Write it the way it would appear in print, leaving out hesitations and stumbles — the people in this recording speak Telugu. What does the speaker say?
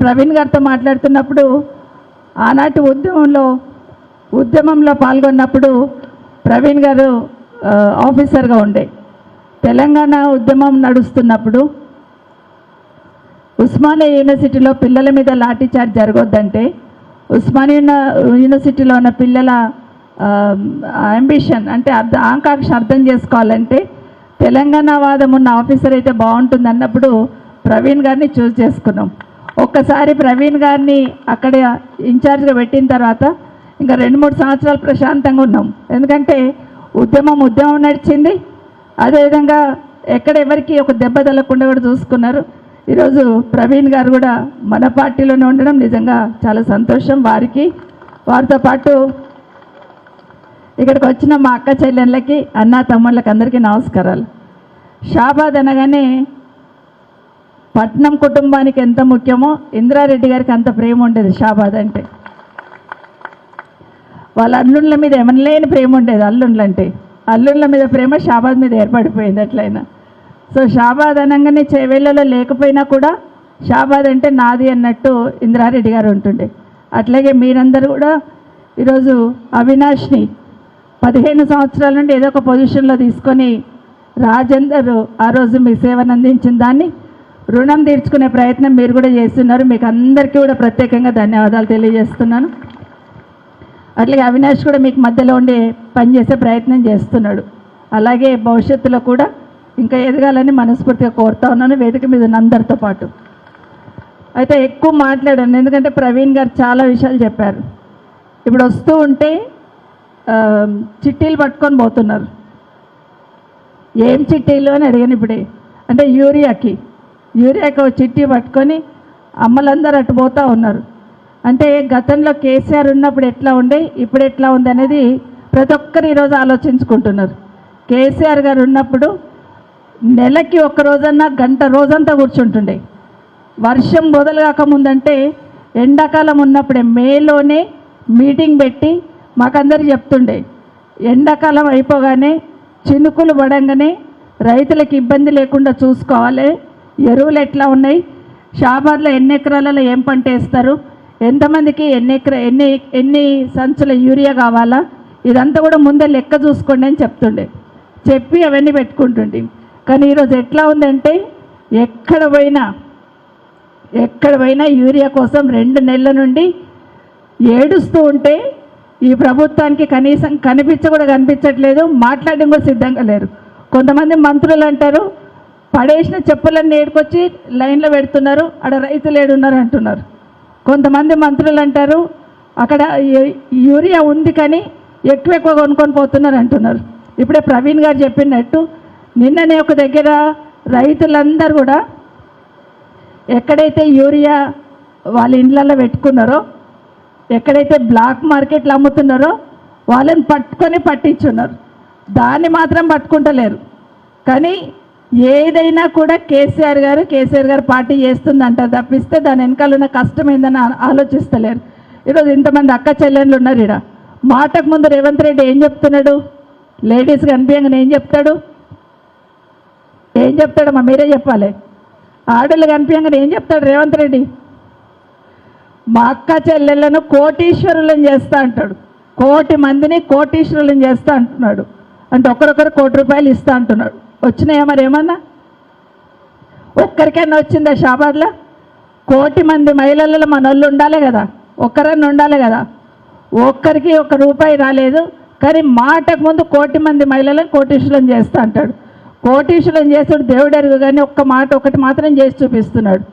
ప్రవీణ్ గారితో మాట్లాడుతున్నప్పుడు ఆనాటి ఉద్యమంలో పాల్గొన్నప్పుడు ప్రవీణ్ గారు ఆఫీసర్గా ఉండే, తెలంగాణ ఉద్యమం నడుస్తున్నప్పుడు ఉస్మానియా యూనివర్సిటీలో పిల్లల మీద లాఠీచార్జ్ జరగొద్దంటే ఉస్మానియా యూనివర్సిటీలో ఉన్న పిల్లల అంబిషన్ అంటే ఆకాంక్ష అర్థం చేసుకోవాలంటే తెలంగాణ వాదం ఉన్న ఆఫీసర్ అయితే బాగుంటుంది అన్నప్పుడు ప్రవీణ్ గారిని చూస్ చేసుకున్నాం. ఒక్కసారి ప్రవీణ్ గారిని అక్కడ ఇన్ఛార్జ్గా పెట్టిన తర్వాత ఇంకా 2-3 సంవత్సరాలు ప్రశాంతంగా ఉన్నాం. ఎందుకంటే ఉద్యమం నడిచింది, అదేవిధంగా ఎక్కడ ఎవరికి ఒక దెబ్బ తగలకుండా కూడా చూసుకున్నారు. ఈరోజు ప్రవీణ్ గారు కూడా మన పార్టీలోనే ఉండడం నిజంగా చాలా సంతోషం. వారితో పాటు ఇక్కడికి వచ్చిన మా అక్క చెల్లెళ్ళకి, అన్న తమ్ముళ్ళకి అందరికీ నమస్కారాలు. షాబాద్ అనగానే పట్నం కుటుంబానికి ఎంత ముఖ్యమో ఇంద్రారెడ్డి గారికి అంత ప్రేమ ఉండేది. షాబాద్ అంటే వాళ్ళ అల్లుళ్ళ మీద ఏమనలేని ప్రేమ ఉండేది. అల్లుళ్ళ మీద ప్రేమ షాబాద్ మీద ఏర్పడిపోయింది ఎట్లయినా. సో షాబాద్ అనగానే చేవేళ్ళలో లేకపోయినా కూడా షాబాద్ అంటే నాది అన్నట్టు ఇంద్రారెడ్డి గారు ఉంటుండే. అట్లాగే మీరందరూ కూడా ఈరోజు అవినాష్ని 15 సంవత్సరాల నుండి ఏదో ఒక పొజిషన్లో తీసుకొని రాజేందర్ ఆ రోజు మీ సేవను అందించిన దాన్ని రుణం తీర్చుకునే ప్రయత్నం మీరు కూడా చేస్తున్నారు. మీకు అందరికీ కూడా ప్రత్యేకంగా ధన్యవాదాలు తెలియజేస్తున్నాను. అట్లాగే అవినాష్ కూడా మీకు మధ్యలో ఉండి పనిచేసే ప్రయత్నం చేస్తున్నాడు. అలాగే భవిష్యత్తులో కూడా ఇంకా ఎదగాలని మనస్ఫూర్తిగా కోరుతా ఉన్నాను వేదిక మీద ఉన్న అందరితో పాటు. అయితే ఎక్కువ మాట్లాడాను ఎందుకంటే ప్రవీణ్ గారు చాలా విషయాలు చెప్పారు. ఇప్పుడు వస్తూ ఉంటే చిట్టీలు పట్టుకొని పోతున్నారు. ఏం చిట్టీలు అని అడిగాను ఇప్పుడే. అంటే యూరియాకి చిట్టీ పట్టుకొని అమ్మలందరూ అటు పోతూ ఉన్నారు. అంటే గతంలో కేసీఆర్ ఉన్నప్పుడు ఎట్లా ఉండే, ఇప్పుడు ఎట్లా ఉంది అనేది ప్రతి ఒక్కరు ఈరోజు ఆలోచించుకుంటున్నారు. కేసీఆర్ గారు ఉన్నప్పుడు నెలకి ఒక్క రోజన్నా గంట రోజంతా కూర్చుంటుండే. వర్షం మొదలు కాకముందంటే ఎండాకాలం ఉన్నప్పుడే మేలోనే మీటింగ్ పెట్టి మాకందరికి చెప్తుండే, ఎండాకాలం అయిపోగానే చినుకులు పడంగానే రైతులకు ఇబ్బంది లేకుండా చూసుకోవాలి, ఎరువులు ఎట్లా ఉన్నాయి, షాబాద్లో ఎన్ని ఎకరాలలో ఏం పంట వేస్తారు, ఎంతమందికి ఎన్ని సంచుల యూరియా కావాలా, ఇదంతా కూడా ముందే లెక్క చూసుకోండి అని చెప్పి అవన్నీ పెట్టుకుంటుండే. కానీ ఈరోజు ఎట్లా ఉందంటే ఎక్కడ పోయినా యూరియా కోసం 2 నెలల నుండి ఏడుస్తూ ఉంటే ఈ ప్రభుత్వానికి కనీసం కనిపించట్లేదు, మాట్లాడడం కూడా సిద్ధంగా లేరు. కొంతమంది మంత్రులు అంటారు పడేసిన చెప్పులన్నీ ఏడుకొచ్చి లైన్లో పెడుతున్నారు, అక్కడ రైతులు ఏడున్నారు అంటున్నారు. కొంతమంది మంత్రులు అంటారు అక్కడ యూరియా ఉంది కానీ ఎక్కువ కొనుక్కొని పోతున్నారు అంటున్నారు. ఇప్పుడే ప్రవీణ్ గారు చెప్పినట్టు నిన్ననే ఒక దగ్గర రైతులందరూ కూడా ఎక్కడైతే యూరియా వాళ్ళ ఇండ్లలో పెట్టుకున్నారో, ఎక్కడైతే బ్లాక్ మార్కెట్లు అమ్ముతున్నారో వాళ్ళని పట్టించున్నారు. దాన్ని మాత్రం పట్టుకుంటలేరు. కానీ ఏదైనా కూడా కేసీఆర్ గారు పార్టీ చేస్తుందంట తప్పిస్తే దాని వెనకాల ఉన్న కష్టం ఏందని ఆలోచిస్తలేరు. ఈరోజు ఇంతమంది అక్క చెల్లెళ్ళు ఉన్నారు. ఇక్కడ మాటకు ముందు రేవంత్ రెడ్డి ఏం చెప్తున్నాడు, లేడీస్ కనిపించగానే ఏం చెప్తాడమ్మా మీరే చెప్పాలి. ఆడళ్ళు కనిపించగానే ఏం చెప్తాడు రేవంత్ రెడ్డి, మా అక్క చెల్లెళ్ళను కోటీశ్వరులను చేస్తా అంటాడు. 1,00,00,000 మందిని కోటీశ్వరులను చేస్తా అంటున్నాడు. అంటే ఒకరొకరు ₹1,00,00,000 ఇస్తా అంటున్నాడు. వచ్చినాయా మరి ఏమన్నా? ఒక్కరికైనా వచ్చిందా షాబాద్లో? 1,00,00,000 మంది మహిళలలో మన వాళ్ళు ఉండాలి కదా, ఒక్కరన్నా ఉండాలి కదా. ఒక్కరికి ₹1 రాలేదు. కానీ మాటకు ముందు 1,00,00,000 మంది మహిళలను కోటీశ్వరులను చేస్తా అంటాడు. కోటీశ్వరులను చేస్తాడు దేవుడు ఎరుగు, కానీ ఒకటి మాత్రం చేసి చూపిస్తున్నాడు.